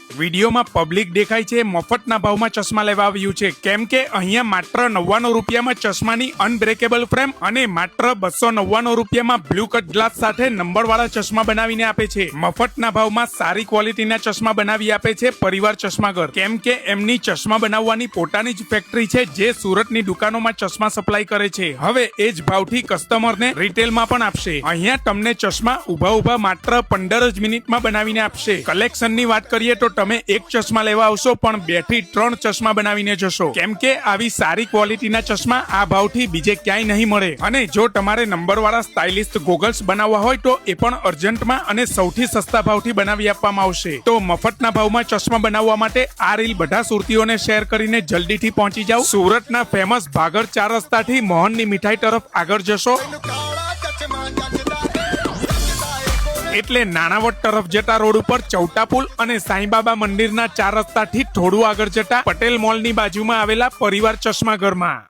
વિડીયોમાં પબ્લિક દેખાય છે મફતના ભાવમાં ચશ્મા લેવા આવ્યું છે, કેમ કે અહીંયા માત્ર 99 રૂપિયામાં ચશ્માની અનબ્રેકેબલ ફ્રેમ અને માત્ર 299 રૂપિયામાં બ્લુ કટ ગ્લાસ સાથે નંબરવાળા ચશ્મા બનાવીને આપે છે। મફતના ભાવમાં સારી ક્વોલિટીના ચશ્મા બનાવી આપે છે પરિવાર ચશ્માઘર, કેમ કે એમની ચશ્મા બનાવવાની પોતાની જ ફેક્ટરી છે જે સુરતની દુકાનોમાં ચશ્મા સપ્લાય કરે છે। હવે એ જ ભાવથી કસ્ટમરને રિટેલમાં પણ આપશે। અહીંયા તમને ચશ્મા ઉભા માત્ર 15 જ મિનિટમાં બનાવીને આપશે। કલેક્શનની વાત કરીએ તો તમે એક ચશ્મા લેવા આવશો પણ 2 થી 3 ચશ્મા બનાવીને જશો, કેમ કે આવી સારી ક્વોલિટીના ચશ્મા આ ભાવથી બીજે ક્યાંય નહીં મળે। અને જો તમારે નંબરવાળા સ્ટાઇલિસ્ટ ગોગલ્સ બનાવવા હોય તો એ પણ અર્જન્ટમાં અને સૌથી સસ્તા ભાવથી બનાવી આપવામાં આવશે। તો મફતના ભાવમાં ચશ્મા બનાવવા માટે આ રીલ બધા સુરતીઓને શેર કરીને જલ્દીથી પહોંચી જાઓ। સુરતના ફેમસ ભાગળ 4 રસ્તાથી મોહનની મીઠાઈ તરફ આગળ જશો એટલે નાણાવટ તરફ જતા રોડ ઉપર ચૌટા પુલ અને સાંઈબાબા મંદિરના 4 રસ્તાથી થોડું આગળ જતા પટેલ મોલની બાજુમાં આવેલા પરિવાર ચશ્માઘરમાં